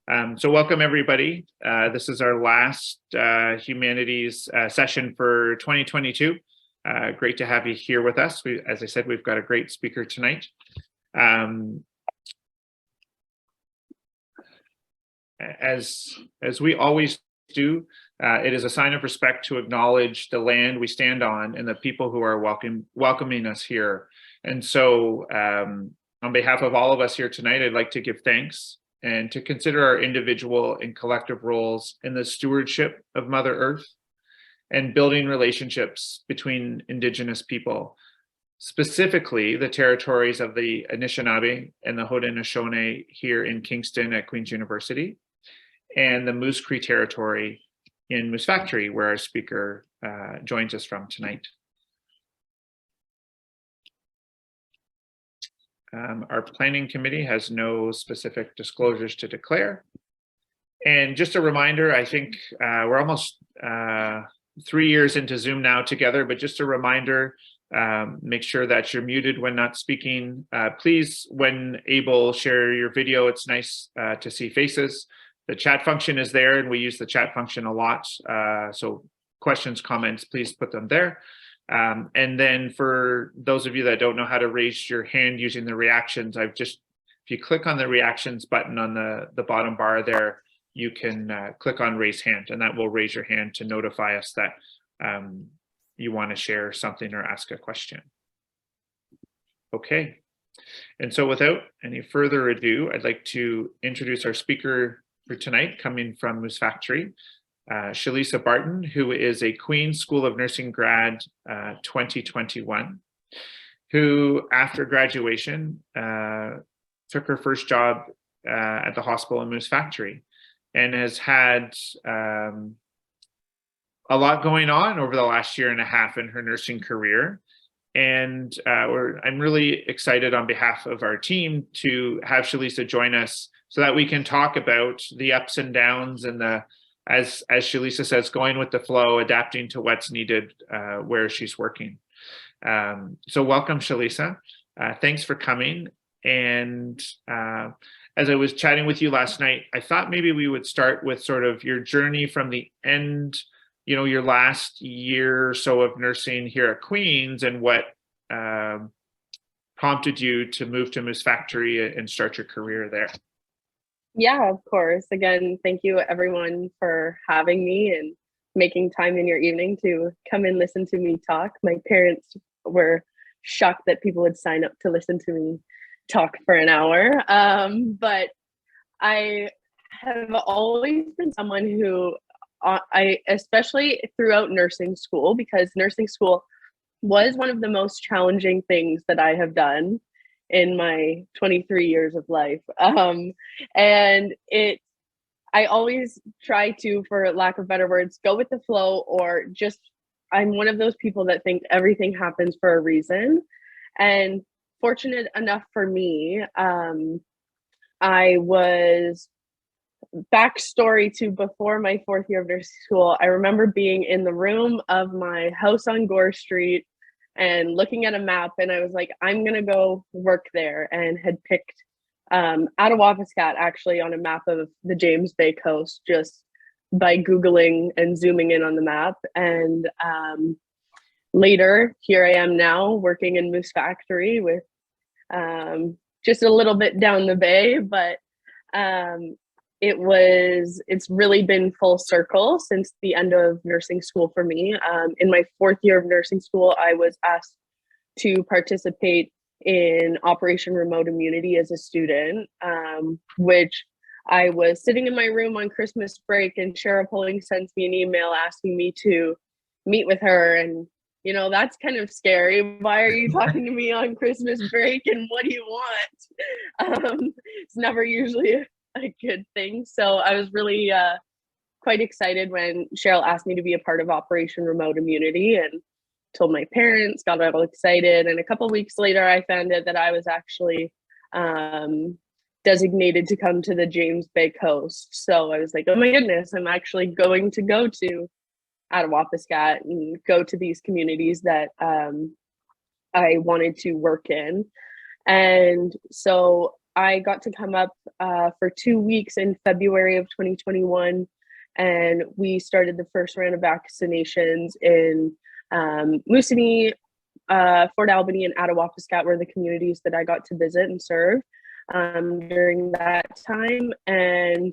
So welcome everybody. This is our last humanities session for 2022. Great to have you here with us. As I said, we've got a great speaker tonight. As we always do, it is a sign of respect to acknowledge the land we stand on and the people who are welcoming us here. And so on behalf of all of us here tonight, I'd like to give thanks and to consider our individual and collective roles in the stewardship of Mother Earth and building relationships between Indigenous people, specifically the territories of the Anishinaabe and the Haudenosaunee here in Kingston at Queen's University, and the Moose Cree territory in Moose Factory, where our speaker joins us from tonight. Our planning committee has no specific disclosures to declare. And just a reminder, I think we're almost 3 years into Zoom now together, but just a reminder, make sure that you're muted when not speaking. Please, when able, share your video. It's nice to see faces. The chat function is there, and we use the chat function a lot. So questions, comments, please put them there. And then for those of you that don't know how to raise your hand using the reactions, if you click on the reactions button on the bottom bar there, you can click on raise hand, and that will raise your hand to notify us that you want to share something or ask a question. Okay, and so without any further ado, I'd like to introduce our speaker for tonight, coming from Moose Factory, Shalisa Barton, who is a Queen's School of Nursing grad 2021, who after graduation took her first job at the hospital in Moose Factory and has had a lot going on over the last year and a half in her nursing career. And I'm really excited on behalf of our team to have Shalisa join us so that we can talk about the ups and downs and as Shalisa says, going with the flow, adapting to what's needed where she's working. So welcome, Shalisa. Thanks for coming. And as I was chatting with you last night, I thought maybe we would start with sort of your journey from the end, your last year or so of nursing here at Queen's, and what prompted you to move to Moose Factory and start your career there. Yeah, of course. Again, thank you everyone for having me and making time in your evening to come and listen to me talk. My parents were shocked that people would sign up to listen to me talk for an hour. But I have always been someone who especially throughout nursing school, because nursing school was one of the most challenging things that I have done in my 23 years of life. And I always try to, for lack of better words, go with the flow, or just, I'm one of those people that think everything happens for a reason. And fortunate enough for me, I was, backstory to before my fourth year of nursing school, I remember being in the room of my house on Gore Street and looking at a map, and I was like, I'm gonna go work there, and had picked Attawapiskat actually on a map of the James Bay coast just by Googling and zooming in on the map. And later, here I am now working in Moose Factory with just a little bit down the bay, but it's really been full circle since the end of nursing school for me. In my fourth year of nursing school, I was asked to participate in Operation Remote Immunity as a student, which I was sitting in my room on Christmas break, and Cheryl Pulling sends me an email asking me to meet with her. And, that's kind of scary. Why are you talking to me on Christmas break, and what do you want? It's never usually a good thing. So I was really quite excited when Cheryl asked me to be a part of Operation Remote Immunity, and told my parents, got all excited. And a couple of weeks later, I found out that I was actually designated to come to the James Bay coast. So I was like, oh my goodness, I'm actually going to go to Attawapiskat and go to these communities that I wanted to work in. And so I got to come up for 2 weeks in February of 2021, and we started the first round of vaccinations in Moosonee, Fort Albany, and Attawapiskat were the communities that I got to visit and serve during that time. And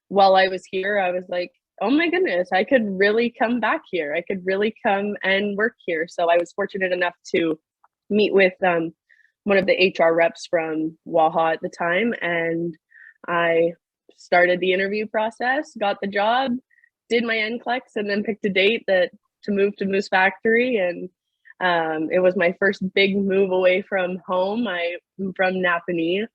while I was here, I was like, oh my goodness, I could really come back here. I could really come and work here. So I was fortunate enough to meet with one of the HR reps from Waha at the time, and I started the interview process, got the job, did my NCLEX, and then picked a date to move to Moose Factory. And it was my first big move away from home. I'm from Napanee,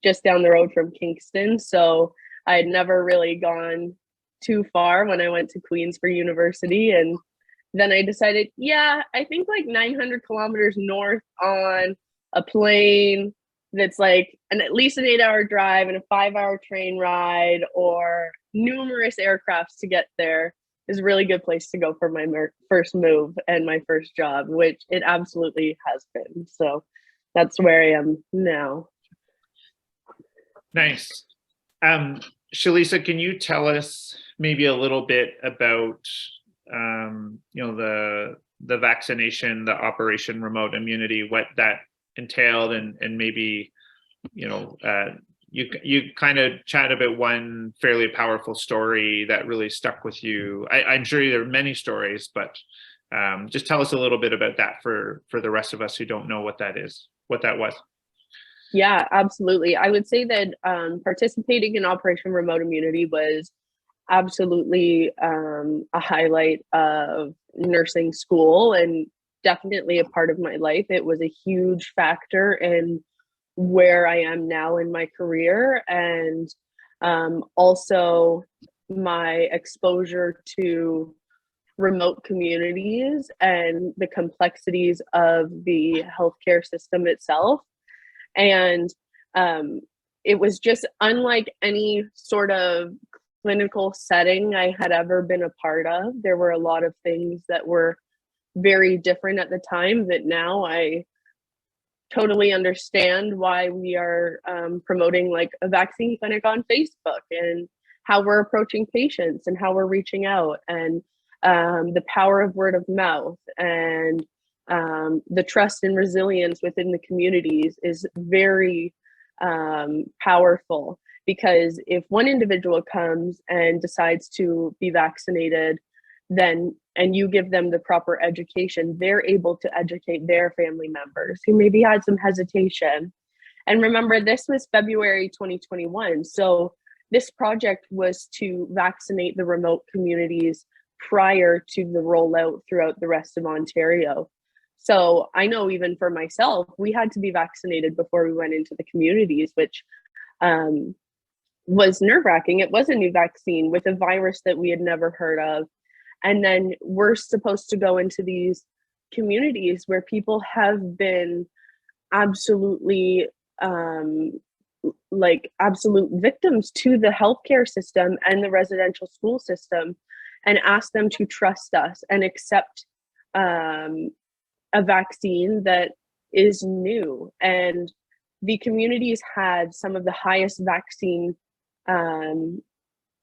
just down the road from Kingston. So I had never really gone too far when I went to Queens for university. And then I decided, yeah, I think like 900 kilometers north on a plane that's like at least an 8-hour drive and a 5-hour train ride or numerous aircrafts to get there is a really good place to go for my first move and my first job, which it absolutely has been. So that's where I am now. Nice. Shalisa, can you tell us maybe a little bit about the vaccination, the Operation Remote Immunity, what that entailed, and maybe you kind of chat about one fairly powerful story that really stuck with you. I'm sure there are many stories, but just tell us a little bit about that for the rest of us who don't know what that was. Yeah, absolutely. I would say that participating in Operation Remote Immunity was absolutely a highlight of nursing school and definitely a part of my life. It was a huge factor in where I am now in my career, and also my exposure to remote communities and the complexities of the healthcare system itself. And it was just unlike any sort of clinical setting I had ever been a part of. There were a lot of things that were very different at the time that now I totally understand why we are promoting like a vaccine clinic on Facebook, and how we're approaching patients and how we're reaching out, and the power of word of mouth, and the trust and resilience within the communities is very powerful. Because if one individual comes and decides to be vaccinated, and you give them the proper education, they're able to educate their family members who maybe had some hesitation. And remember, this was February 2021. So this project was to vaccinate the remote communities prior to the rollout throughout the rest of Ontario. So I know even for myself, we had to be vaccinated before we went into the communities, which was nerve-wracking. It was a new vaccine with a virus that we had never heard of. And then we're supposed to go into these communities where people have been absolutely absolute victims to the healthcare system and the residential school system, and ask them to trust us and accept a vaccine that is new. And the communities had some of the highest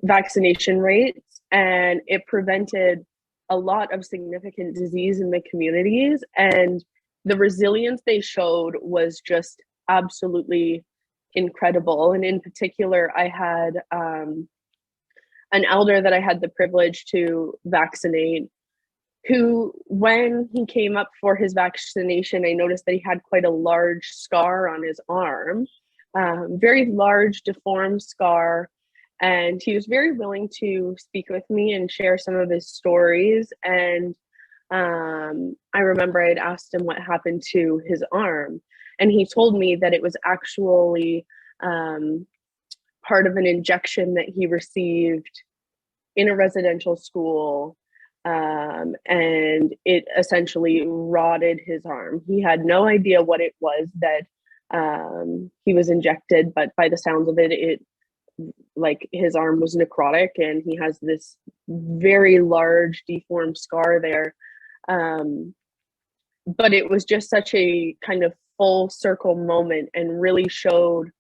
vaccination rates, and it prevented a lot of significant disease in the communities. And the resilience they showed was just absolutely incredible. And in particular, I had an elder that I had the privilege to vaccinate, who, when he came up for his vaccination, I noticed that he had quite a large scar on his arm, very large deformed scar. And he was very willing to speak with me and share some of his stories. And I remember I'd asked him what happened to his arm. And he told me that it was actually part of an injection that he received in a residential school. And it essentially rotted his arm. He had no idea what it was that he was injected, but by the sounds of it, like his arm was necrotic, and he has this very large deformed scar there. But it was just such a kind of full circle moment, and really showed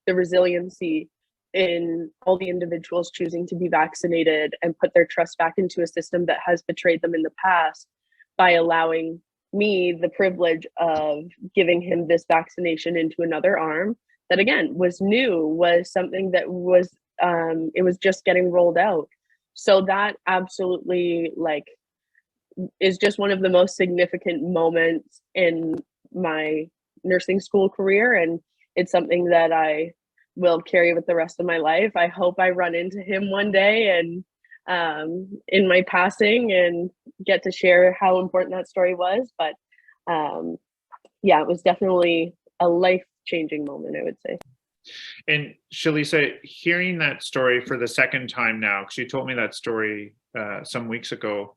the resiliency in all the individuals choosing to be vaccinated and put their trust back into a system that has betrayed them in the past by allowing me the privilege of giving him this vaccination into another arm that again was new, was something that was it was just getting rolled out. So that absolutely like is just one of the most significant moments in my nursing school career, and it's something that I will carry with the rest of my life. I hope I run into him one day and in my passing and get to share how important that story was. But yeah, it was definitely a life-changing moment, I would say. And Shalisa, hearing that story for the second time now, because you told me that story some weeks ago,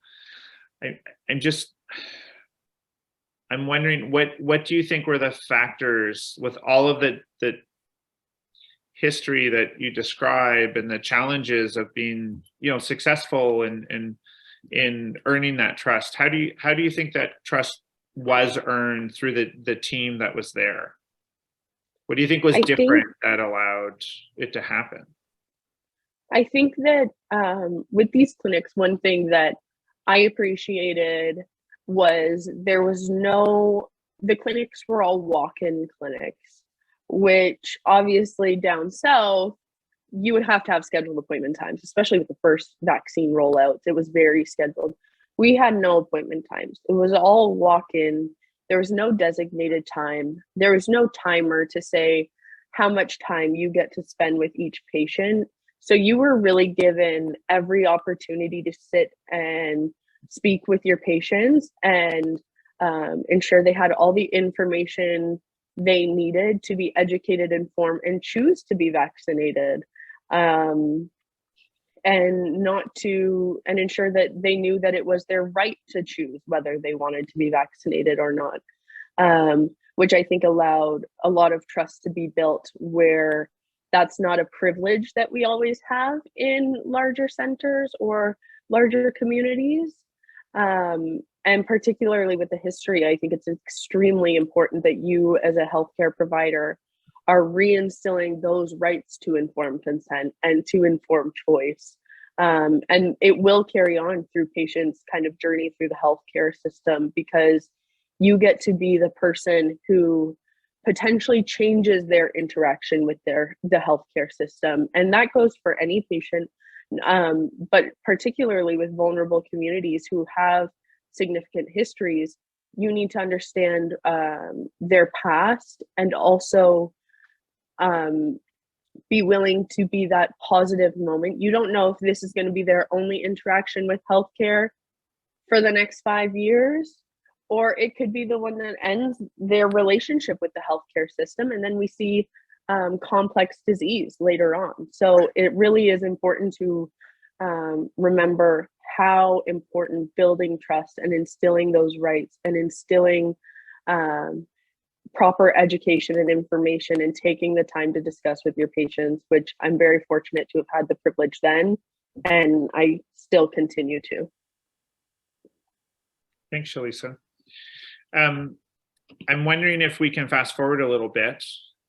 I'm wondering what do you think were the factors with all of the history that you describe and the challenges of being, successful in earning that trust? How do you think that trust was earned through the team that was there? What do you think was different that allowed it to happen? I think that with these clinics, one thing that I appreciated was the clinics were all walk-in clinics, which obviously down south, you would have to have scheduled appointment times, especially with the first vaccine rollouts. It was very scheduled. We had no appointment times. It was all walk-in. There was no designated time. There was no timer to say how much time you get to spend with each patient. So you were really given every opportunity to sit and speak with your patients and ensure they had all the information they needed to be educated, informed, and choose to be vaccinated. And ensure that they knew that it was their right to choose whether they wanted to be vaccinated or not, which I think allowed a lot of trust to be built where that's not a privilege that we always have in larger centers or larger communities. And particularly with the history, I think it's extremely important that you as a healthcare provider are reinstilling those rights to informed consent and to informed choice. And it will carry on through patients' kind of journey through the healthcare system, because you get to be the person who potentially changes their interaction with the healthcare system. And that goes for any patient, but particularly with vulnerable communities who have significant histories. You need to understand their past and also be willing to be that positive moment. You don't know if this is going to be their only interaction with healthcare for the next 5 years, or it could be the one that ends their relationship with the healthcare system. And then we see complex disease later on. So it really is important to remember how important building trust and instilling those rights and instilling proper education and information and taking the time to discuss with your patients, which I'm very fortunate to have had the privilege then, and I still continue to. Thanks, Shalisa. I'm wondering if we can fast forward a little bit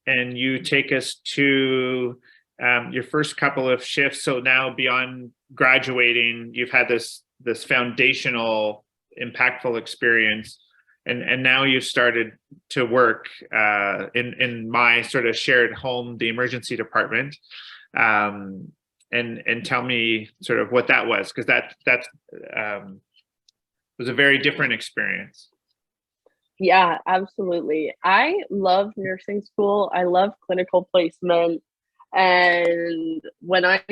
and you take us to your first couple of shifts. So now beyond graduating, you've had this foundational, impactful experience. And now you've started to work in my sort of shared home, the emergency department, and tell me sort of what that was, because that was a very different experience. Yeah, absolutely. I love nursing school. I love clinical placement. And when I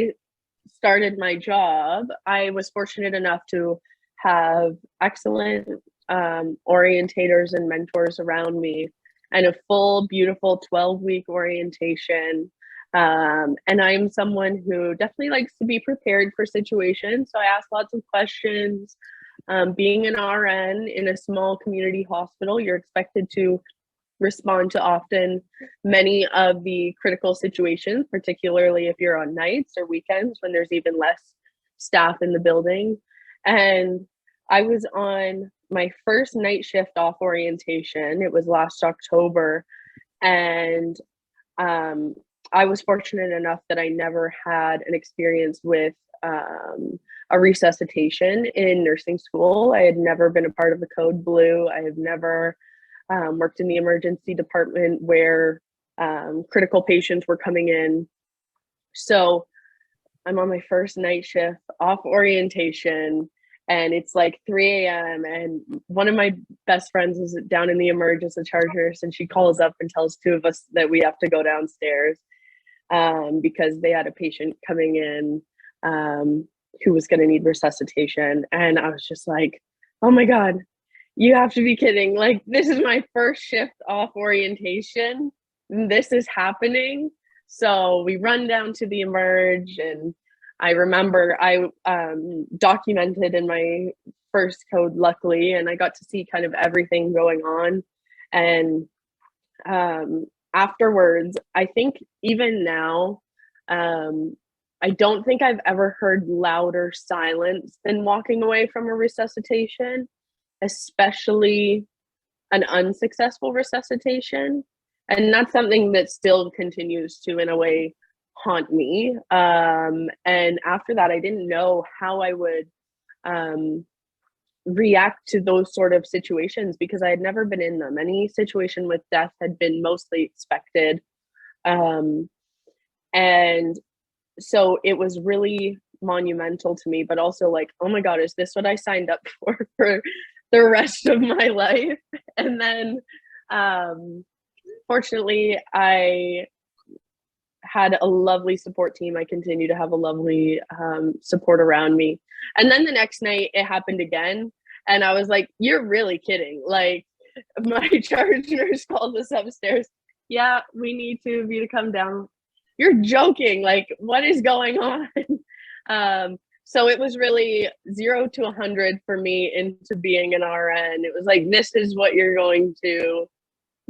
started my job, I was fortunate enough to have excellent orientators and mentors around me, and a full, beautiful 12-week orientation. And I'm someone who definitely likes to be prepared for situations. So I ask lots of questions. Being an RN in a small community hospital, you're expected to respond to often many of the critical situations, particularly if you're on nights or weekends when there's even less staff in the building. And I was on my first night shift off orientation. It was last October. And I was fortunate enough that I never had an experience with a resuscitation in nursing school. I had never been a part of the Code Blue. I have never worked in the emergency department where critical patients were coming in. So I'm on my first night shift off orientation, and it's like 3 a.m. and one of my best friends is down in the emerge as a charge nurse, and she calls up and tells two of us that we have to go downstairs because they had a patient coming in who was going to need resuscitation. And I was just like, oh my God, you have to be kidding. Like, this is my first shift off orientation. This is happening. So we run down to the emerge, and I remember I documented in my first code, luckily, and I got to see kind of everything going on. And afterwards, I think even now, I don't think I've ever heard louder silence than walking away from a resuscitation, especially an unsuccessful resuscitation. And that's something that still continues to, in a way, haunt me. And after that, I didn't know how I would react to those sort of situations because I had never been in them. Any situation with death had been mostly expected. And so it was really monumental to me, but also like, oh my God, is this what I signed up for the rest of my life? And then fortunately, I had a lovely support team. I continue to have a lovely support around me. And then the next night it happened again. And I was like, you're really kidding. Like, my charge nurse called us upstairs. Yeah, we need you to come down. You're joking. Like, what is going on? So it was really 0 to 100 for me into being an RN. It was like, this is what you're going to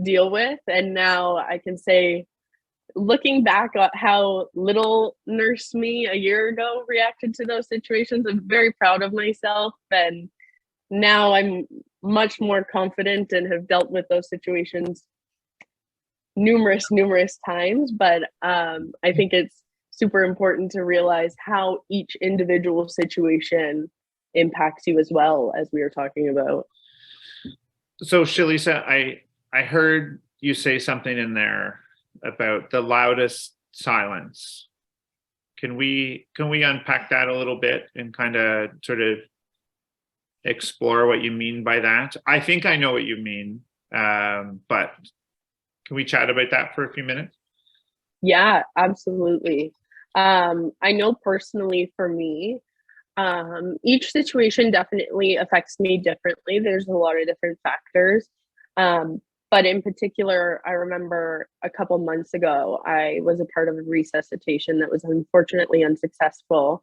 deal with. And now I can say, looking back at how little nurse me a year ago reacted to those situations, I'm very proud of myself. And now I'm much more confident and have dealt with those situations numerous times. But I think it's super important to realize how each individual situation impacts you as well, as we were talking about. So Shalisa, I heard you say something in there about the loudest silence. Can we unpack that a little bit and kind of sort of explore what you mean by that? I think I know what you mean, but can we chat about that for a few minutes? Yeah, absolutely. I know personally for me, each situation definitely affects me differently. There's a lot of different factors. But in particular, I remember a couple months ago, I was a part of a resuscitation that was unfortunately unsuccessful.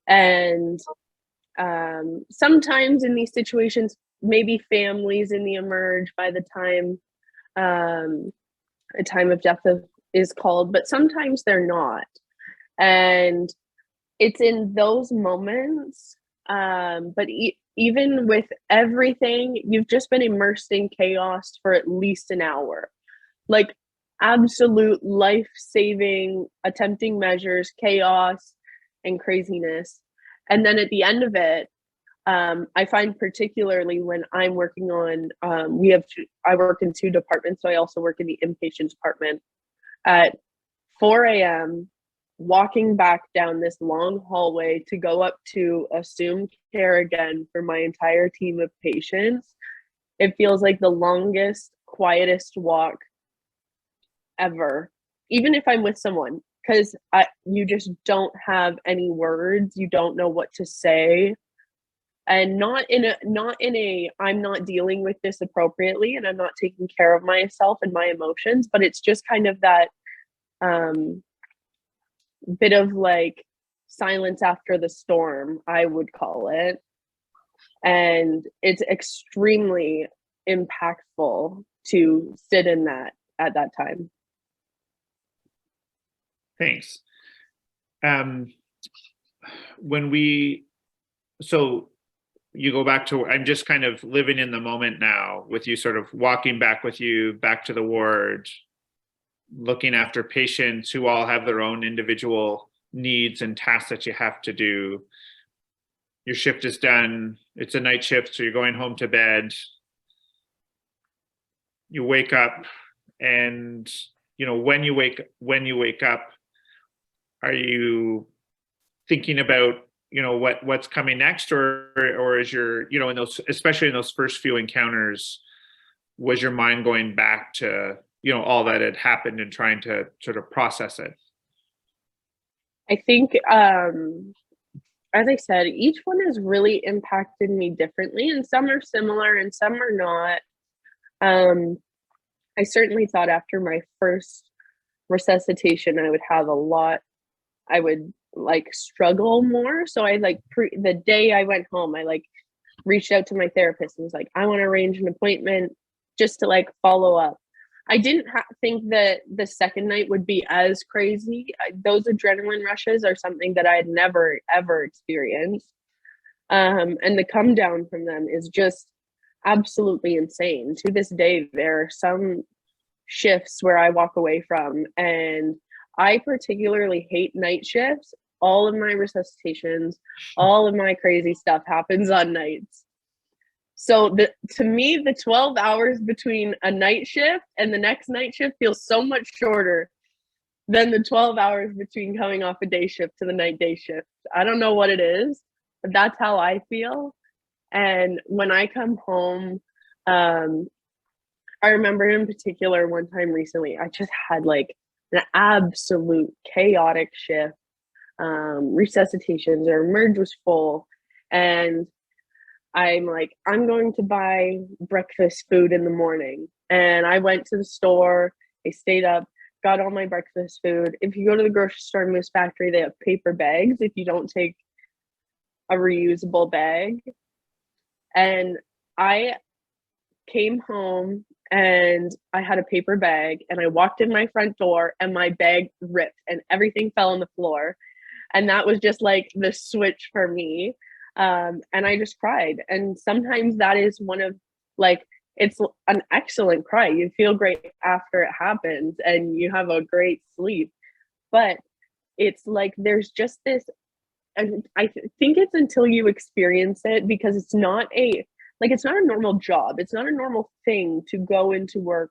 And sometimes in these situations, maybe families in the emerge by the time a time of death is called, but sometimes they're not. And it's in those moments, but even with everything, you've just been immersed in chaos for at least an hour. Like, absolute life-saving attempting measures, chaos, and craziness. And then at the end of it, I find particularly when I'm working on, I work in 2 departments, so I also work in the inpatient department. At 4 a.m., walking back down this long hallway to go up to assume care again for my entire team of patients, it feels like the longest, quietest walk ever, even if I'm with someone, because you just don't have any words, you don't know what to say. And not in a I'm not dealing with this appropriately and I'm not taking care of myself and my emotions, but it's just kind of that bit of like silence after the storm, I would call it. And it's extremely impactful to sit in that at that time. Thanks. So you go back to, I'm just kind of living in the moment now with you, sort of walking back with you back to the ward, looking after patients who all have their own individual needs and tasks that you have to do. Your shift is done. It's a night shift, so you're going home to bed. You wake up, and when you wake up, are you thinking about what's coming next, or is your in those, especially in those first few encounters, was your mind going back to all that had happened and trying to sort of process it? I think, as I said, each one has really impacted me differently, and some are similar and some are not. I certainly thought after my first resuscitation, I would struggle more. So the day I went home, I reached out to my therapist and was like, I want to arrange an appointment just to follow up. I didn't think that the second night would be as crazy. Those adrenaline rushes are something that I had never, ever experienced. And the come down from them is just absolutely insane. To this day, there are some shifts where I walk away from, and I particularly hate night shifts. All of my resuscitations, all of my crazy stuff happens on nights. So to me, the 12 hours between a night shift and the next night shift feels so much shorter than the 12 hours between coming off a day shift to the night day shift. I don't know what it is, but that's how I feel. And when I come home, I remember in particular one time recently, I just had an absolute chaotic shift. Resuscitations or emerge was full, and I'm going to buy breakfast food in the morning. And I went to the store, I stayed up, got all my breakfast food. If you go to the grocery store in Moose Factory, they have paper bags if you don't take a reusable bag. And I came home and I had a paper bag, and I walked in my front door and my bag ripped and everything fell on the floor. And that was just the switch for me. And I just cried. And sometimes that is one of it's an excellent cry. You feel great after it happens and you have a great sleep. But it's there's just this, and I think it's until you experience it, because it's not a normal job. It's not a normal thing to go into work.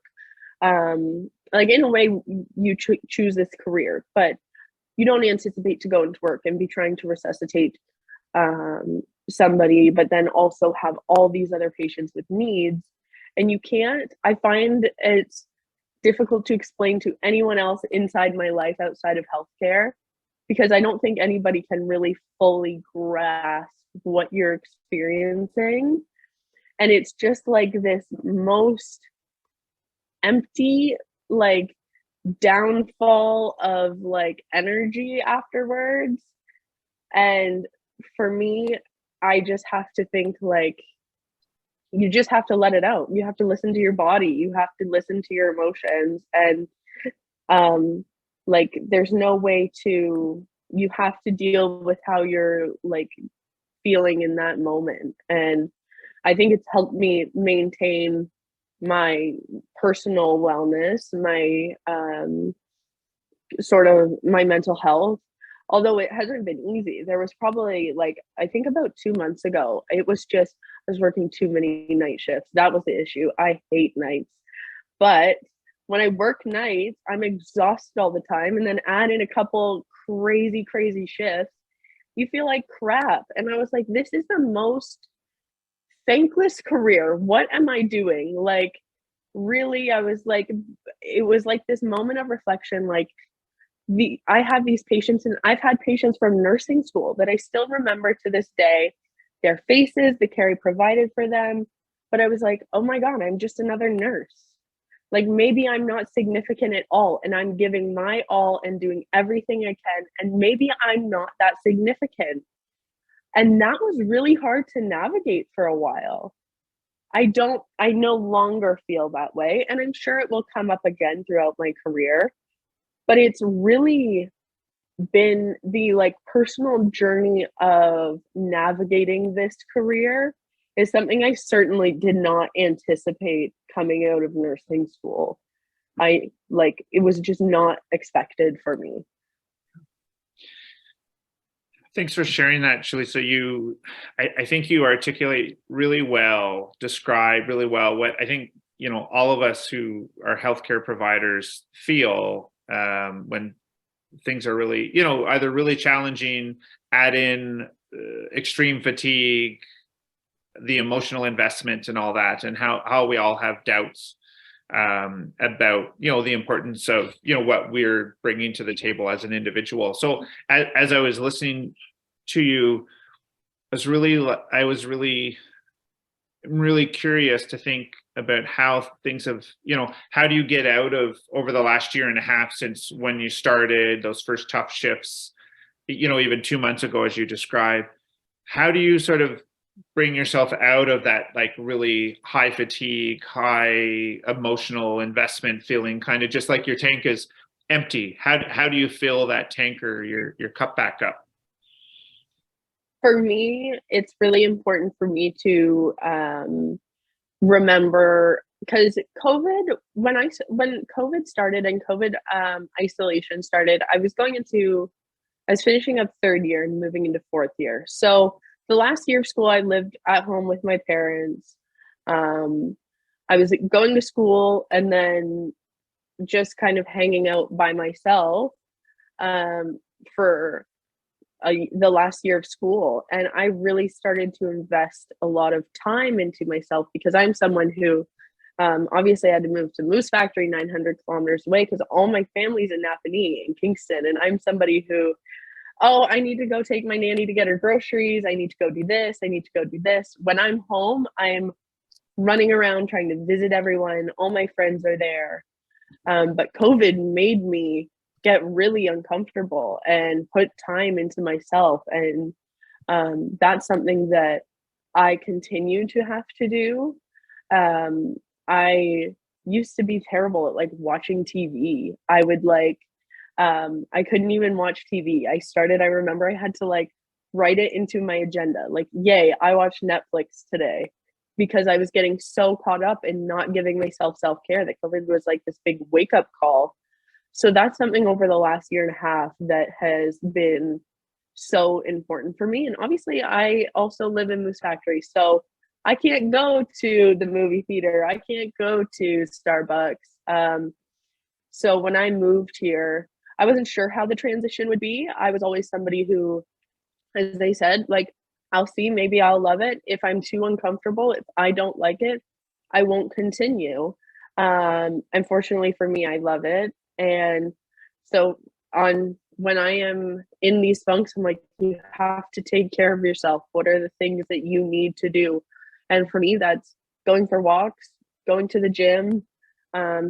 In a way, you choose this career, but you don't anticipate to go into work and be trying to resuscitate somebody, but then also have all these other patients with needs. And I find it's difficult to explain to anyone else inside my life outside of healthcare, because I don't think anybody can really fully grasp what you're experiencing. And it's just this most empty, downfall of energy afterwards. And for me, I just have to think you just have to let it out. You have to listen to your body. You have to listen to your emotions. And there's no way you have to deal with how you're feeling in that moment. And I think it's helped me maintain my personal wellness, my sort of my mental health, although it hasn't been easy. There was probably I think about 2 months ago, it was just, I was working too many night shifts. That was the issue. I hate nights. But when I work nights, I'm exhausted all the time. And then add in a couple crazy shifts, you feel like crap. And I was like, this is the most thankless career. What am I doing? Really, I was it was this moment of reflection. I have these patients, and I've had patients from nursing school that I still remember to this day, their faces, the care I provided for them. But I was like, oh my God, I'm just another nurse. Maybe I'm not significant at all, and I'm giving my all and doing everything I can. And maybe I'm not that significant. And that was really hard to navigate for a while. I no longer feel that way. And I'm sure it will come up again throughout my career. But it's really been the personal journey of navigating this career is something I certainly did not anticipate coming out of nursing school. it was just not expected for me. Thanks for sharing that, Shalisa. I think you articulate really well, describe really well what I think, all of us who are healthcare providers feel when things are really, either really challenging, add in extreme fatigue, the emotional investment and all that, and how we all have doubts about, the importance of, what we're bringing to the table as an individual. So as I was listening to you, I was really curious to think about how things have, how do you get out of, over the last year and a half since when you started those first tough shifts, even 2 months ago, as you described, how do you sort of bring yourself out of that, like, really high fatigue, high emotional investment feeling, kind of just like your tank is empty? How do you fill that tank or your cup back up? For me, it's really important for me to remember, because when COVID started and COVID isolation started, I was finishing up third year and moving into fourth year. So the last year of school, I lived at home with my parents. I was going to school and then just kind of hanging out by myself for the last year of school. And I really started to invest a lot of time into myself, because I'm someone who obviously had to move to Moose Factory 900 kilometers away because all my family's in Napanee in Kingston. And I'm somebody who, I need to go take my nanny to get her groceries. I need to go do this. I need to go do this. When I'm home, I'm running around trying to visit everyone. All my friends are there. But COVID made me get really uncomfortable and put time into myself. And that's something that I continue to have to do. I used to be terrible at watching TV. I couldn't even watch TV. I remember I had to write it into my agenda. Yay, I watched Netflix today, because I was getting so caught up in not giving myself self-care that COVID was this big wake-up call. So that's something over the last year and a half that has been so important for me. And obviously I also live in Moose Factory, so I can't go to the movie theater. I can't go to Starbucks. So when I moved here, I wasn't sure how the transition would be. I was always somebody who, as they said, I'll see, maybe I'll love it. If I'm too uncomfortable, if I don't like it, I won't continue. Unfortunately for me, I love it. And so when I am in these funks, I'm you have to take care of yourself. What are the things that you need to do? And for me, that's going for walks, going to the gym,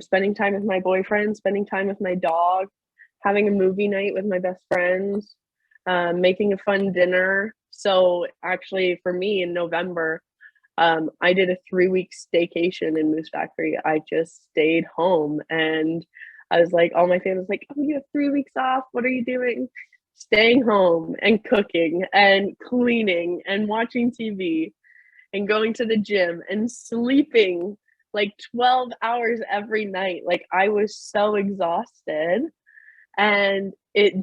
spending time with my boyfriend, spending time with my dog, having a movie night with my best friends, making a fun dinner. So actually for me in November, I did a 3-week staycation in Moose Factory. I just stayed home, and I was all my family's oh, you have 3 weeks off. What are you doing? Staying home and cooking and cleaning and watching TV and going to the gym and sleeping 12 hours every night. I was so exhausted, and it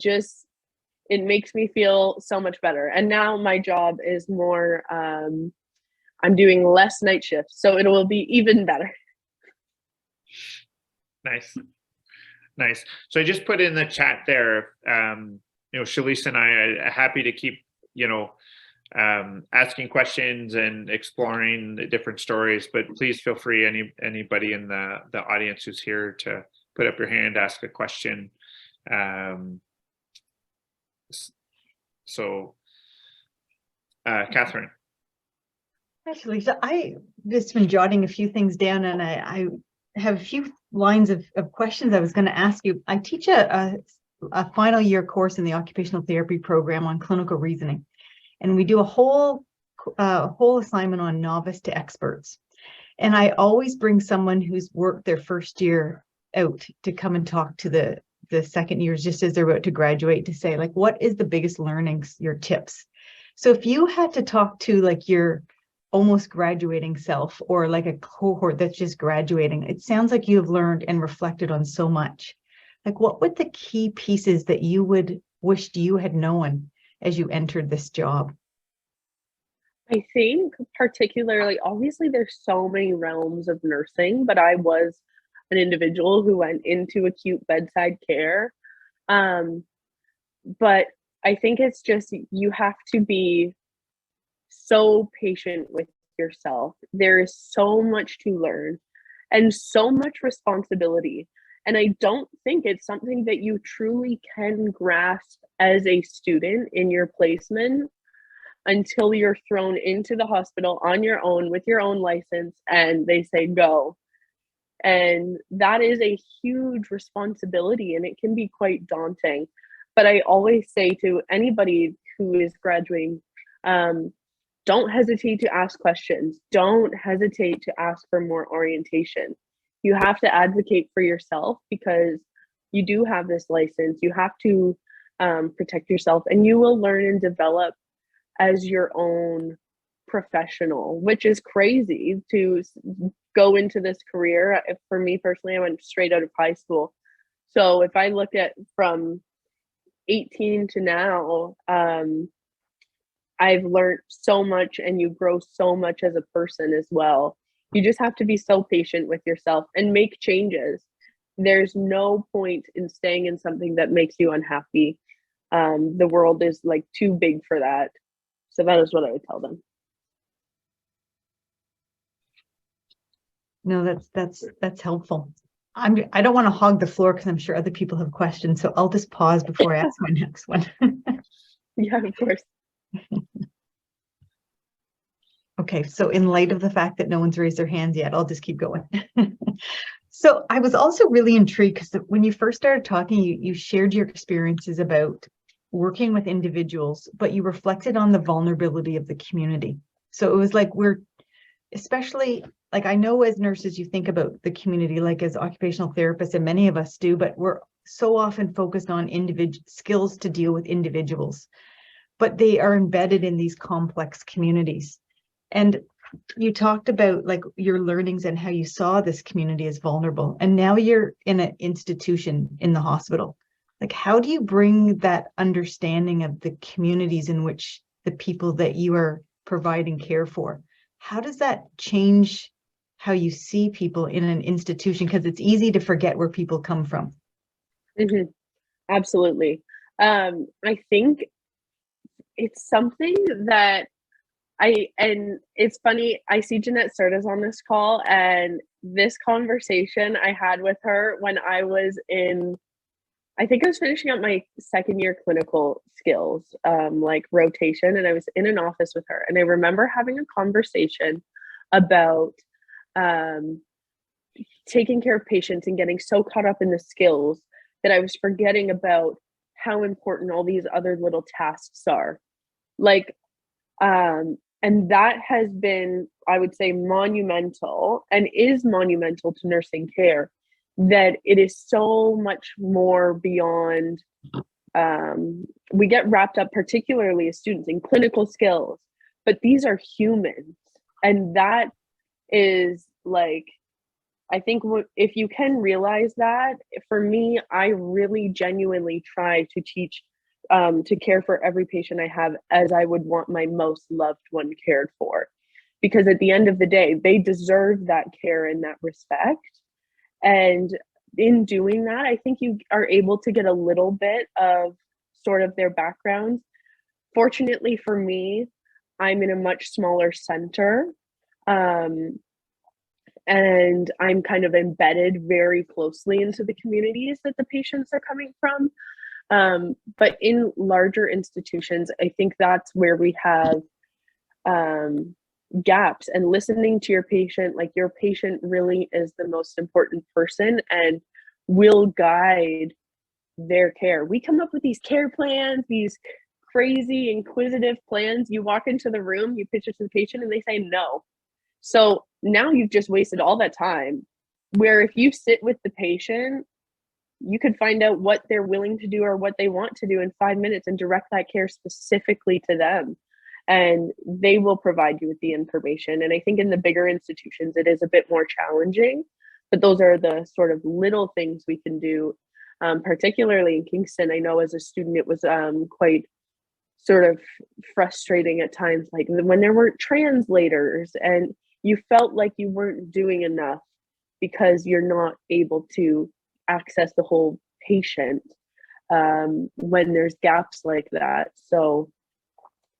makes me feel so much better. And now my job is more, I'm doing less night shifts, so it will be even better. Nice. So I just put in the chat there, Shalisa and I are happy to keep, asking questions and exploring the different stories, but please feel free, anybody in the audience who's here, to put up your hand, ask a question. Catherine. Hi, Shalisa. I just been jotting a few things down, and I have a few lines of questions I was going to ask you. I teach a final year course in the occupational therapy program on clinical reasoning, and we do a whole assignment on novice to experts. And I always bring someone who's worked their first year out to come and talk to the second years, just as they're about to graduate, to say, what is the biggest learnings, your tips? So if you had to talk to your almost graduating self, or like a cohort that's just graduating, it sounds like you've learned and reflected on so much. Like, what would the key pieces that you would wished you had known as you entered this job? I think particularly, obviously, there's so many realms of nursing, but I was an individual who went into acute bedside care. Um, but I think it's just you have to be so patient with yourself. There is so much to learn and so much responsibility. And I don't think it's something that you truly can grasp as a student in your placement until you're thrown into the hospital on your own with your own license and they say go. And that is a huge responsibility and it can be quite daunting. But I always say to anybody who is graduating, don't hesitate to ask questions. Don't hesitate to ask for more orientation. You have to advocate for yourself because you do have this license. You have to protect yourself and you will learn and develop as your own professional, which is crazy to go into this career. For me personally, I went straight out of high school. So if I look at from 18 to now, I've learned so much and you grow so much as a person as well. You just have to be so patient with yourself and make changes. There's no point in staying in something that makes you unhappy. The world is like too big for that. So that is what I would tell them. No, that's helpful. I don't want to hog the floor because I'm sure other people have questions, so I'll just pause before I ask my next one. Yeah, of course. Okay, so in light of the fact that no one's raised their hands yet, I'll just keep going. So I was also really intrigued because when you first started talking, you shared your experiences about working with individuals, but you reflected on the vulnerability of the community. So it was like especially like I know as nurses, you think about the community, like as occupational therapists, and many of us do, but we're so often focused on individual skills to deal with individuals, but they are embedded in these complex communities. And you talked about like your learnings and how you saw this community as vulnerable, and now you're in an institution in the hospital. Like, how do you bring that understanding of the communities in which the people that you are providing care for? How does that change how you see people in an institution? Because it's easy to forget where people come from. Mm-hmm. Absolutely. I think it's something that and it's funny, I see Jeanette Serta's on this call, and this conversation I had with her when I was I think I was finishing up my second year clinical skills, like rotation, and I was in an office with her. And I remember having a conversation about taking care of patients and getting so caught up in the skills that I was forgetting about how important all these other little tasks are. Like, and that has been, I would say, monumental and is monumental to nursing care, that it is so much more beyond. We get wrapped up, particularly as students, in clinical skills, but these are humans. And that is like, I think if you can realize that, for me, I really genuinely try to teach to care for every patient I have as I would want my most loved one cared for. Because at the end of the day, they deserve that care and that respect. And in doing that, I think you are able to get a little bit of sort of their backgrounds. Fortunately for me, I'm in a much smaller center. And I'm kind of embedded very closely into the communities that the patients are coming from. But in larger institutions, I think that's where we have gaps, and listening to your patient, like your patient really is the most important person and will guide their care. We come up with these care plans, these crazy inquisitive plans. You walk into the room, you pitch it to the patient and they say no. So now you've just wasted all that time, where if you sit with the patient, you could find out what they're willing to do or what they want to do in 5 minutes and direct that care specifically to them. and they will provide you with the information. And I think in the bigger institutions, it is a bit more challenging, but those are the sort of little things we can do. Particularly in Kingston, I know as a student, it was quite sort of frustrating at times, like when there weren't translators and you felt like you weren't doing enough because you're not able to access the whole patient when there's gaps like that. So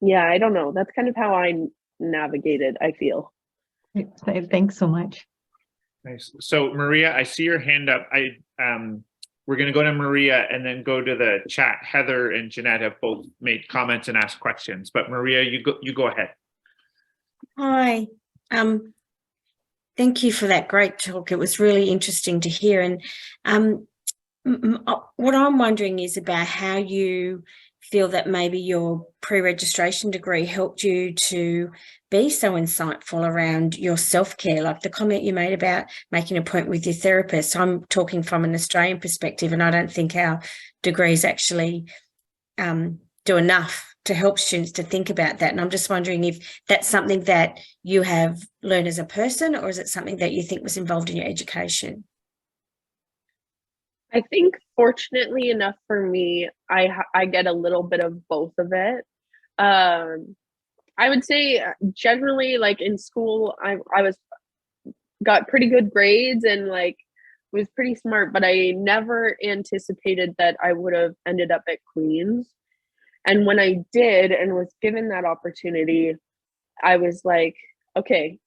yeah, I don't know. That's kind of how I navigated, I feel. Thanks so much. Nice. So Maria, I see your hand up. We're going to go to Maria and then go to the chat. Heather and Jeanette have both made comments and asked questions, but Maria, you go ahead. Hi. Thank you for that great talk. It was really interesting to hear. And what I'm wondering is about how you feel that maybe your pre-registration degree helped you to be so insightful around your self-care, like the comment you made about making an appointment with your therapist. I'm talking from an Australian perspective, and I don't think our degrees actually do enough to help students to think about that. And I'm just wondering if that's something that you have learned as a person, or is it something that you think was involved in your education? I think fortunately enough for me, I get a little bit of both of it. I would say generally, like in school, I got pretty good grades and like was pretty smart, but I never anticipated that I would have ended up at Queen's. And when I did and was given that opportunity, I was like, okay,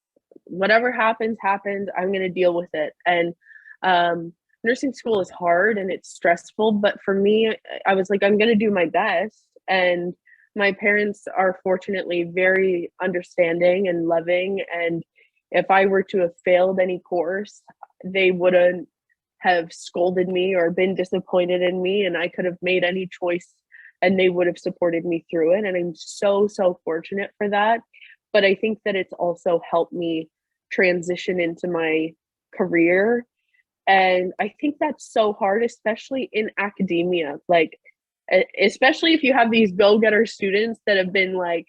whatever happens, happens. I'm going to deal with it. And nursing school is hard and it's stressful, but for me, I was like, I'm going to do my best. And my parents are fortunately very understanding and loving. And if I were to have failed any course, they wouldn't have scolded me or been disappointed in me. And I could have made any choice and they would have supported me through it. And I'm so, so fortunate for that. But I think that it's also helped me transition into my career. And I think that's so hard, especially in academia. Like, especially if you have these go-getter students that have been like,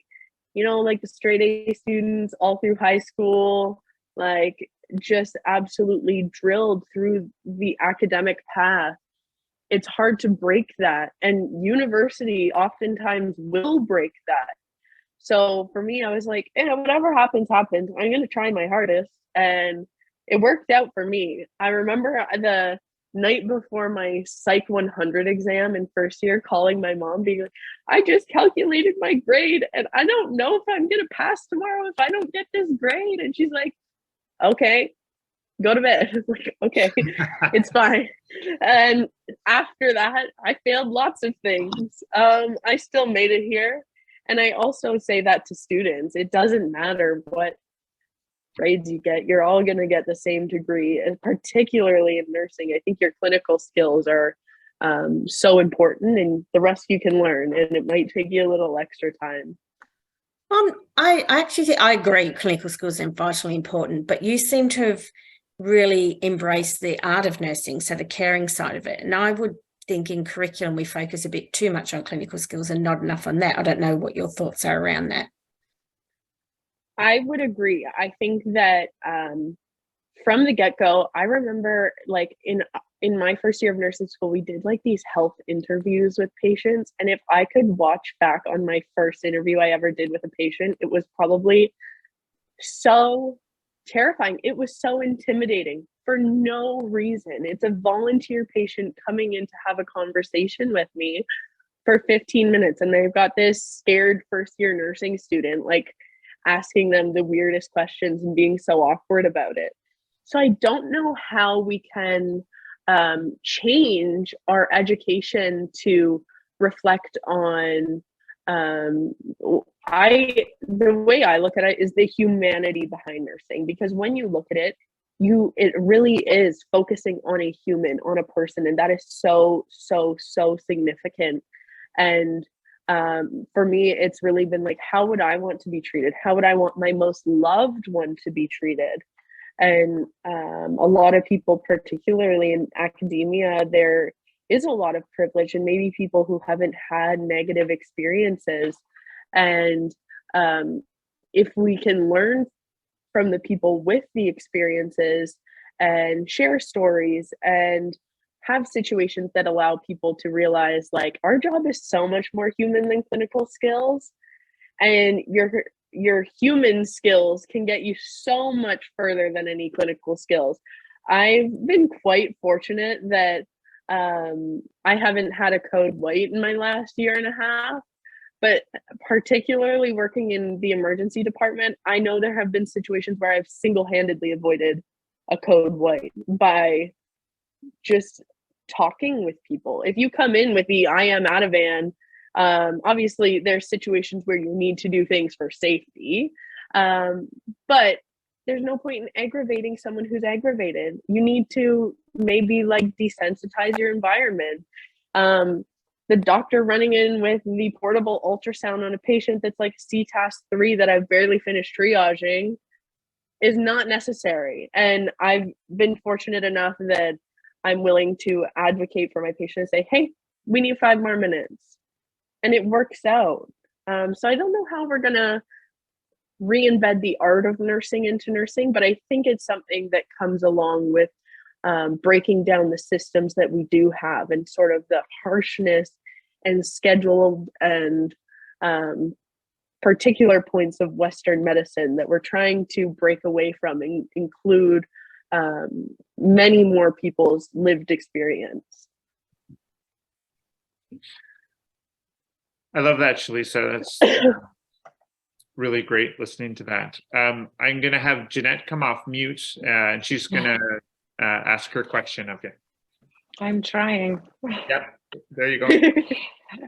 you know, like the straight A students all through high school, like just absolutely drilled through the academic path. It's hard to break that. And university oftentimes will break that. So for me, I was like, whatever happens, happens. I'm going to try my hardest. And it worked out for me. I remember the night before my Psych 100 exam in first year, calling my mom, being like, I just calculated my grade and I don't know if I'm going to pass tomorrow if I don't get this grade. And she's like, okay, go to bed. Like, okay, it's fine. And after that, I failed lots of things. I still made it here. And I also say that to students. It doesn't matter what grades you get, you're all going to get the same degree, and particularly in nursing. I think your clinical skills are so important, and the rest you can learn, and it might take you a little extra time. I actually think I agree clinical skills are vitally important, but you seem to have really embraced the art of nursing, so the caring side of it. And I would think in curriculum we focus a bit too much on clinical skills and not enough on that. I don't know what your thoughts are around that. I would agree. I think that from the get-go, I remember like in my first year of nursing school, we did like these health interviews with patients. And if I could watch back on my first interview I ever did with a patient, it was probably so terrifying. It was so intimidating for no reason. It's a volunteer patient coming in to have a conversation with me for 15 minutes. And they've got this scared first year nursing student, like asking them the weirdest questions and being so awkward about it. So I don't know how we can change our education to reflect on the way I look at it is the humanity behind nursing, because when you look at it, it really is focusing on a human, on a person, and that is so significant. And for me, it's really been like, how would I want to be treated? How would I want my most loved one to be treated? And a lot of people, particularly in academia, there is a lot of privilege and maybe people who haven't had negative experiences. And If we can learn from the people with the experiences and share stories and have situations that allow people to realize, like, our job is so much more human than clinical skills, and your human skills can get you so much further than any clinical skills. I've been quite fortunate that I haven't had a code white in my last year and a half, but particularly working in the emergency department, I know there have been situations where I've single-handedly avoided a code white by just talking with people. If you come in with the I am Ativan, obviously there's situations where you need to do things for safety, but there's no point in aggravating someone who's aggravated. You need to maybe like desensitize your environment. The doctor running in with the portable ultrasound on a patient that's like CTAS 3 that I've barely finished triaging is not necessary. And I've been fortunate enough that I'm willing to advocate for my patient and say, hey, we need 5 more minutes. And it works out. So I don't know how we're going to re-embed the art of nursing into nursing, but I think it's something that comes along with breaking down the systems that we do have and sort of the harshness and scheduled and particular points of Western medicine that we're trying to break away from and include many more people's lived experience. I love that, Shalisa. That's really great listening to that. I'm going to have Jeanette come off mute, and she's going to ask her question. Okay. I'm trying. Yep. There you go.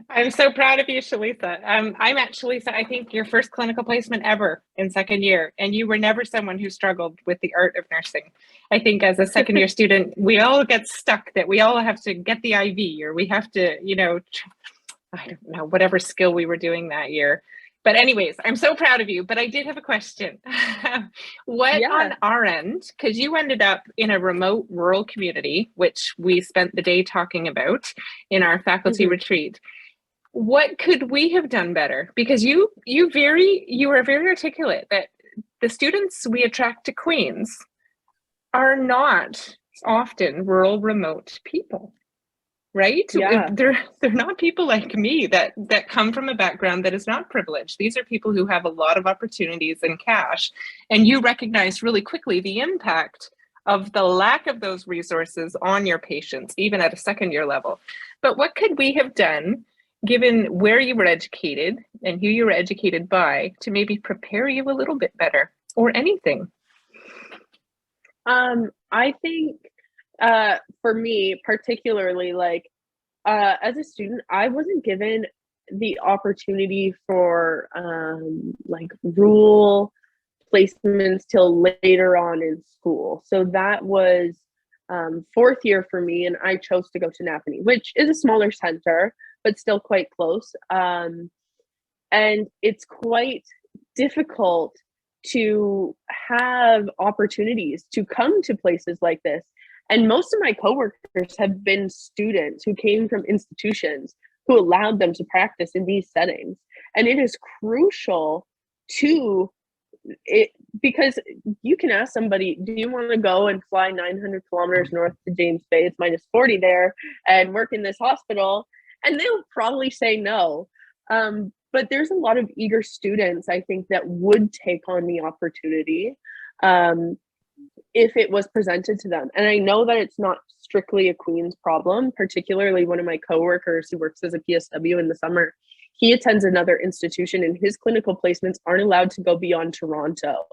I'm so proud of you, Shalisa. I'm at Shalisa, I think your first clinical placement ever in second year, and you were never someone who struggled with the art of nursing. I think as a second year student, we all get stuck that we all have to get the IV, or we have to, you know, I don't know, whatever skill we were doing that year. But anyways, I'm so proud of you, but I did have a question. On our end, because you ended up in a remote rural community, which we spent the day talking about in our faculty retreat, what could we have done better? Because you were very articulate that the students we attract to Queen's are not often rural remote people. Right? Yeah. They're not people like me that come from a background that is not privileged. These are people who have a lot of opportunities and cash. And you recognize really quickly the impact of the lack of those resources on your patients, even at a second year level. But what could we have done, given where you were educated and who you were educated by, to maybe prepare you a little bit better, or anything? I think for me, particularly, like, as a student, I wasn't given the opportunity for like rural placements till later on in school. So that was 4th year for me, and I chose to go to Napanee, which is a smaller center, but still quite close. And it's quite difficult to have opportunities to come to places like this. And most of my coworkers have been students who came from institutions who allowed them to practice in these settings. And it is crucial to it, because you can ask somebody, do you want to go and fly 900 kilometers north to James Bay? It's minus 40 there, and work in this hospital. And they'll probably say no. But there's a lot of eager students, I think, that would take on the opportunity if it was presented to them. And I know that it's not strictly a Queen's problem, particularly one of my coworkers who works as a PSW in the summer. He attends another institution, and his clinical placements aren't allowed to go beyond Toronto.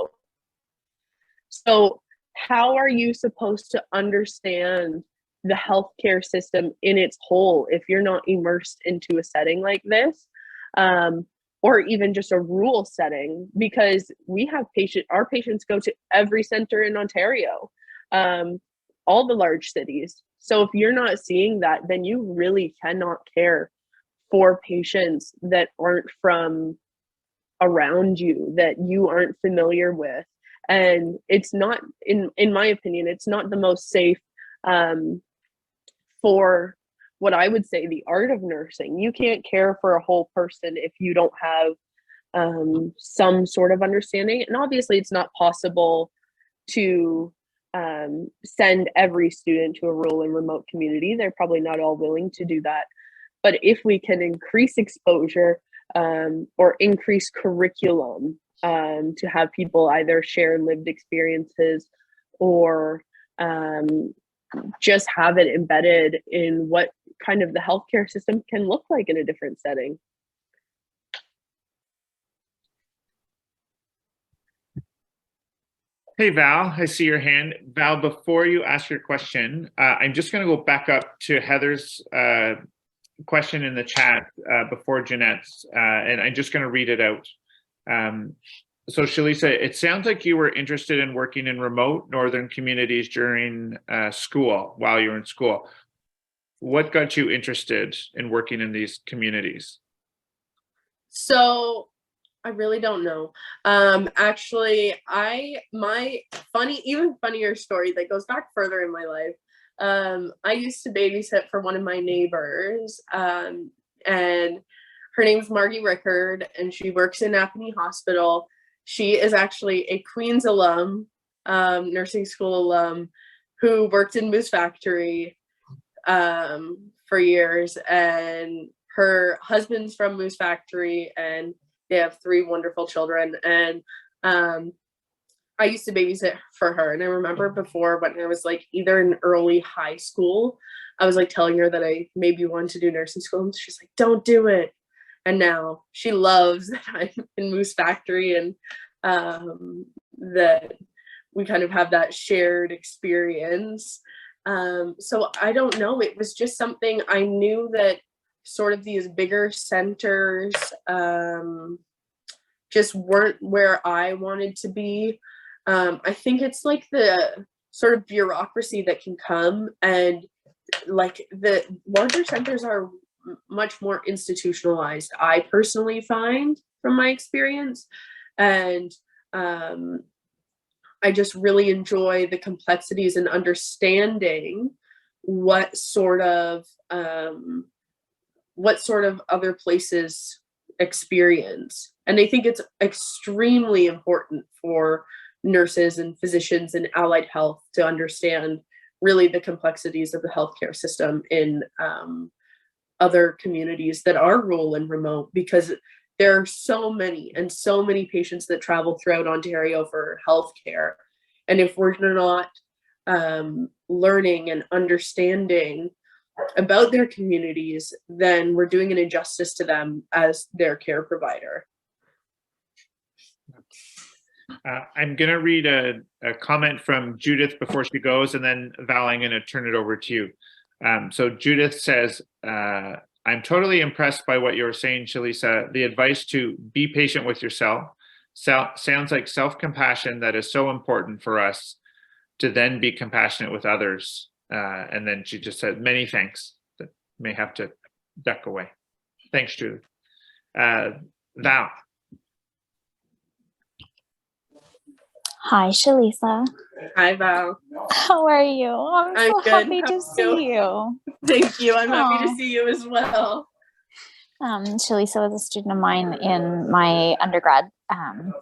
So how are you supposed to understand the healthcare system in its whole if you're not immersed into a setting like this? Or even just a rural setting, because we have our patients go to every center in Ontario, all the large cities. So if you're not seeing that, then you really cannot care for patients that aren't from around you, that you aren't familiar with. And it's not, in my opinion, it's not the most safe for what I would say the art of nursing. You can't care for a whole person if you don't have some sort of understanding. And obviously it's not possible to send every student to a rural and remote community. They're probably not all willing to do that. But if we can increase exposure or increase curriculum to have people either share lived experiences or just have it embedded in what kind of the healthcare system can look like in a different setting. Hey, Val, I see your hand. Val, before you ask your question, I'm just going to go back up to Heather's question in the chat before Jeanette's, and I'm just going to read it out. So Shalisa, it sounds like you were interested in working in remote northern communities during school, while you were in school. What got you interested in working in these communities? So I really don't know. Actually, my even funnier story that goes back further in my life. I used to babysit for one of my neighbors, and her name's Margie Rickard, and she works in Napanee Hospital. She is actually a Queen's alum, nursing school alum, who worked in Moose Factory for years, and her husband's from Moose Factory, and they have 3 wonderful children. And I used to babysit for her. And I remember before, when I was like either in early high school, I was like telling her that I maybe wanted to do nursing school, and she's like, don't do it. And now she loves that I'm in Moose Factory, and that we kind of have that shared experience. So I don't know, it was just something I knew that sort of these bigger centers just weren't where I wanted to be. I think it's like the sort of bureaucracy that can come, and like the larger centers are much more institutionalized, I personally find, from my experience. And I just really enjoy the complexities and understanding what sort of other places experience. And I think it's extremely important for nurses and physicians and allied health to understand really the complexities of the healthcare system in other communities that are rural and remote, because there are so many patients that travel throughout Ontario for healthcare. And if we're not learning and understanding about their communities, then we're doing an injustice to them as their care provider. I'm going to read a comment from Judith before she goes, and then Val, I'm going to turn it over to you. So Judith says, I'm totally impressed by what you're saying, Shalisa. The advice to be patient with yourself sounds like self-compassion that is so important for us to then be compassionate with others. And then she just said, many thanks. That may have to duck away. Thanks, Judith. Val. Hi, Shalisa. Hi, Val. How are you? I'm so good. happy How to are see you. Thank you. I'm happy Aw. to see you as well. Shalisa was a student of mine in my undergrad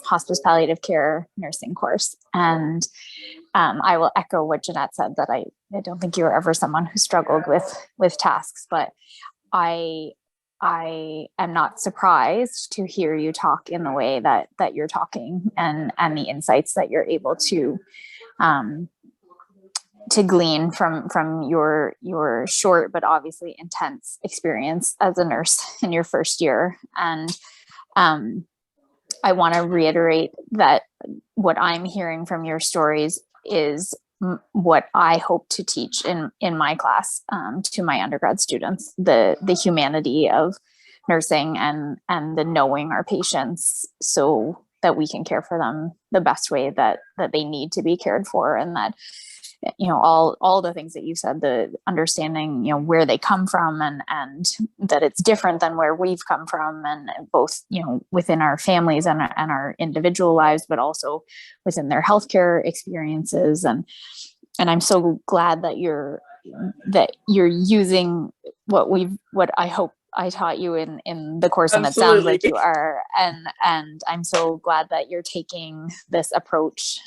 hospice palliative care nursing course. And I will echo what Jeanette said, that I don't think you were ever someone who struggled with tasks, but I am not surprised to hear you talk in the way that you're talking, and the insights that you're able to glean from your short but obviously intense experience as a nurse in your first year. And I want to reiterate that what I'm hearing from your stories is what I hope to teach in my class to my undergrad students: the humanity of nursing and the knowing our patients so that we can care for them the best way that they need to be cared for. And that, you know, all the things that you said, the understanding, you know, where they come from, and that it's different than where we've come from, and both, you know, within our families and our individual lives, but also within their healthcare experiences. And I'm so glad that you're using what I hope I taught you in the course, and it sounds like you are. And I'm so glad that you're taking this approach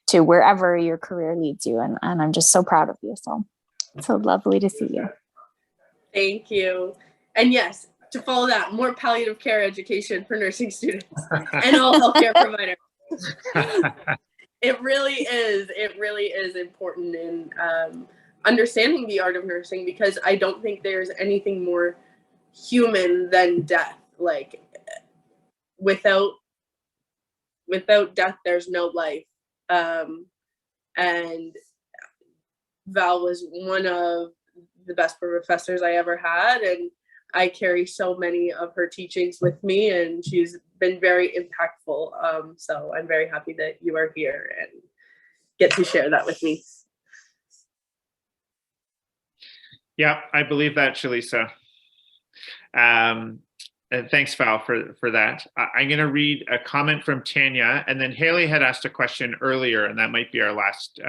to wherever your career leads you. And I'm just so proud of you. So lovely to see you. Thank you. And yes, to follow that, more palliative care education for nursing students and all healthcare providers. It really is important in understanding the art of nursing, because I don't think there's anything more human than death. Like, without death, there's no life. And Val was one of the best professors I ever had, and I carry so many of her teachings with me, and she's been very impactful. So I'm very happy that you are here and get to share that with me. Yeah, I believe that, Shalisa. And thanks, Val, for that. I'm going to read a comment from Tanya, and then Haley had asked a question earlier, and that might be our last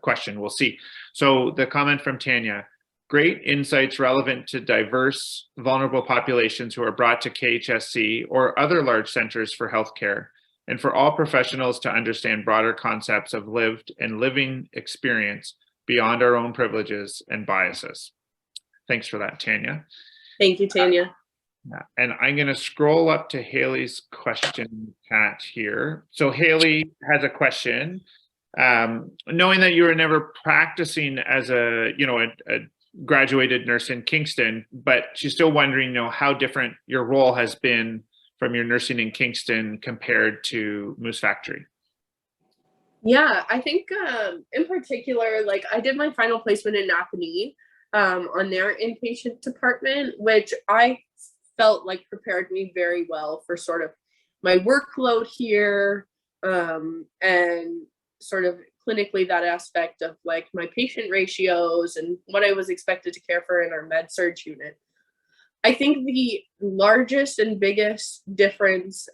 question. We'll see. So the comment from Tanya: great insights relevant to diverse, vulnerable populations who are brought to KHSC or other large centers for healthcare, and for all professionals to understand broader concepts of lived and living experience beyond our own privileges and biases. Thanks for that, Tanya. Thank you, Tanya. And I'm going to scroll up to Haley's question chat here. So Haley has a question. Knowing that you were never practicing as a graduated nurse in Kingston, but she's still wondering, how different your role has been from your nursing in Kingston compared to Moose Factory. Yeah, I think in particular, like, I did my final placement in Napanee on their inpatient department, which I felt like prepared me very well for sort of my workload here, and sort of clinically that aspect of like my patient ratios and what I was expected to care for in our med surg unit. I think the largest and biggest difference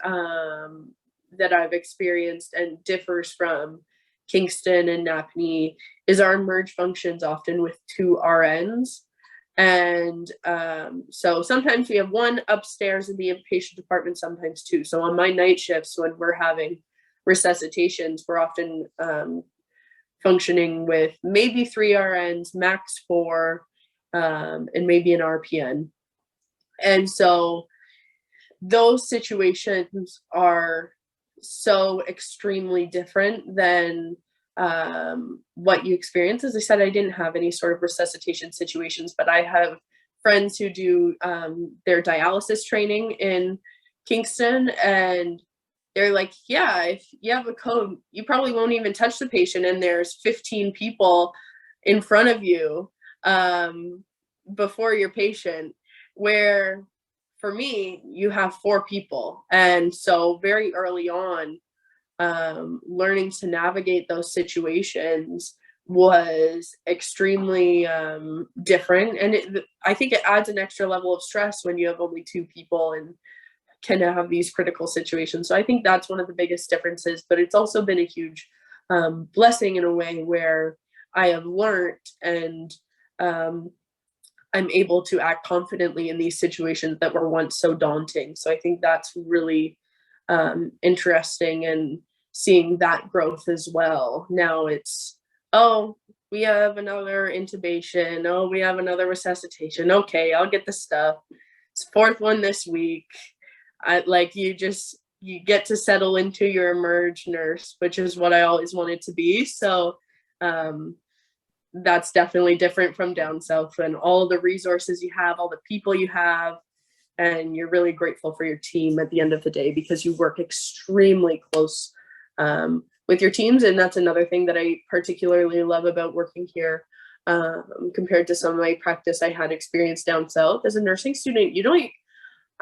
that I've experienced and differs from Kingston and Napanee is our merge functions often with 2 RNs. And so sometimes we have 1 upstairs in the inpatient department, sometimes 2. So on my night shifts, when we're having resuscitations, we're often functioning with maybe 3 RNs, max 4, and maybe an RPN. And so those situations are so extremely different than what you experience. As I said, I didn't have any sort of resuscitation situations, but I have friends who do their dialysis training in Kingston, and they're like, yeah, if you have a code, you probably won't even touch the patient, and there's 15 people in front of you before your patient, where for me, you have 4 people. And so very early on, learning to navigate those situations was extremely different. And I think it adds an extra level of stress when you have only 2 people and can have these critical situations. So I think that's one of the biggest differences, but it's also been a huge blessing in a way where I have learned, and I'm able to act confidently in these situations that were once so daunting. So I think that's really interesting, and seeing that growth as well. Now it's, oh, we have another intubation. Oh, we have another resuscitation. Okay, I'll get the stuff. It's 4th one this week. You get to settle into your emerge nurse, which is what I always wanted to be. So that's definitely different from down south, and all the resources you have, all the people you have, and you're really grateful for your team at the end of the day, because you work extremely close with your teams. And that's another thing that I particularly love about working here compared to some of my practice I had experienced down south. As a nursing student,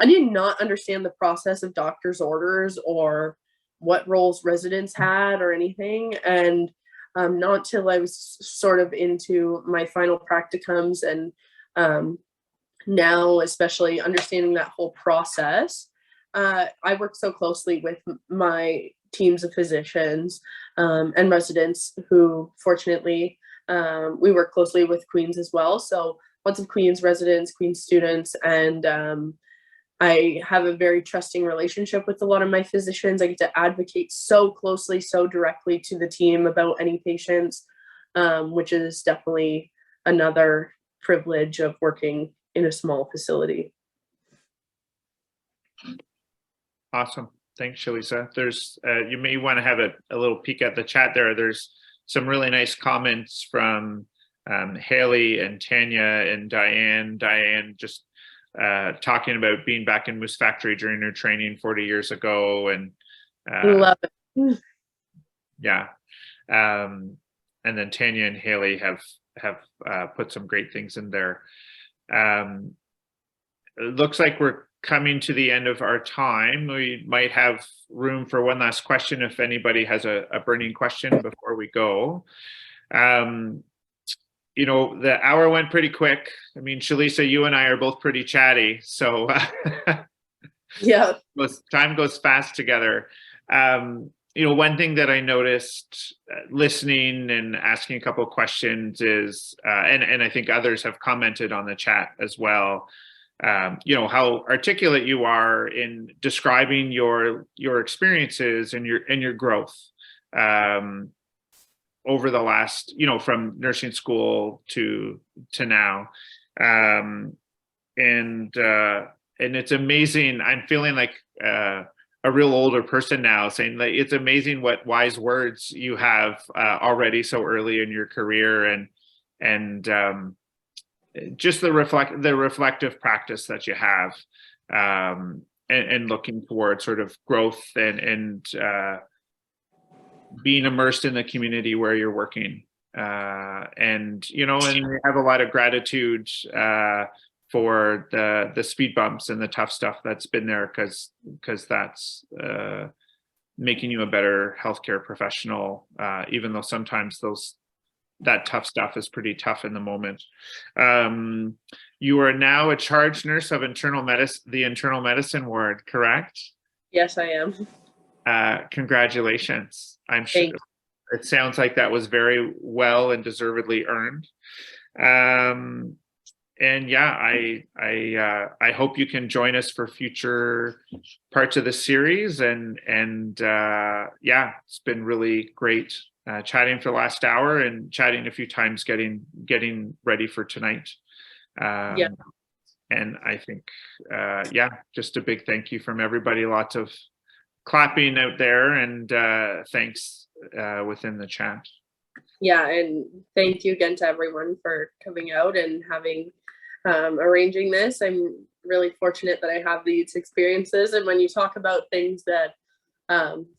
I did not understand the process of doctor's orders or what roles residents had or anything. And not till I was sort of into my final practicums, and now especially understanding that whole process. I work so closely with my teams of physicians and residents who, fortunately, we work closely with Queens as well. So lots of Queen's residents, Queen's students, and I have a very trusting relationship with a lot of my physicians. I get to advocate so closely, so directly to the team about any patients, which is definitely another privilege of working in a small facility. Awesome. Thanks, Shalisa. There's, you may want to have a little peek at the chat there. There's some really nice comments from Haley and Tanya and Diane. Diane just talking about being back in Moose Factory during her training 40 years ago. And Love it. yeah. And then Tanya and Haley have put some great things in there. It looks like we're coming to the end of our time. We might have room for one last question if anybody has a burning question before we go. You know, the hour went pretty quick. I mean, Shalisa, you and I are both pretty chatty, so Yeah. time goes fast together. You know, one thing that I noticed listening and asking a couple of questions is, and I think others have commented on the chat as well, you know, how articulate you are in describing your experiences and your growth over the last, you know, from nursing school to now. And it's amazing. I'm feeling like a real older person now, saying that it's amazing what wise words you have already so early in your career, and just the reflective practice that you have, and looking toward sort of growth and being immersed in the community where you're working, and you know, and we have a lot of gratitude for the speed bumps and the tough stuff that's been there, because that's making you a better healthcare professional, even though sometimes that tough stuff is pretty tough in the moment. You are now a charge nurse of the internal medicine ward, correct? Yes, I am. Congratulations. I'm sure it sounds like that was very well and deservedly earned. And yeah, I hope you can join us for future parts of the series, and yeah, it's been really great chatting for the last hour and chatting a few times getting ready for tonight. Yeah. And I think yeah, just a big thank you from everybody. Lots of clapping out there, and thanks within the chat. Yeah, and thank you again to everyone for coming out and having arranging this. I'm really fortunate that I have these experiences, and when you talk about things that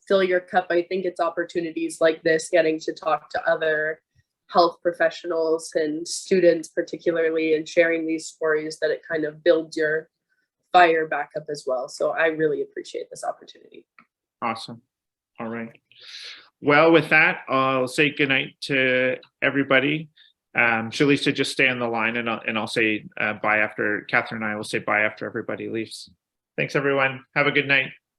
fill your cup, I think it's opportunities like this, getting to talk to other health professionals and students particularly, and sharing these stories, that it kind of builds your fire back up as well. So I really appreciate this opportunity. Awesome. All right. Well, with that, I'll say goodnight to everybody. Shalisa, just stay on the line, and I'll say bye after Catherine and I will say bye after everybody leaves. Thanks, everyone. Have a good night.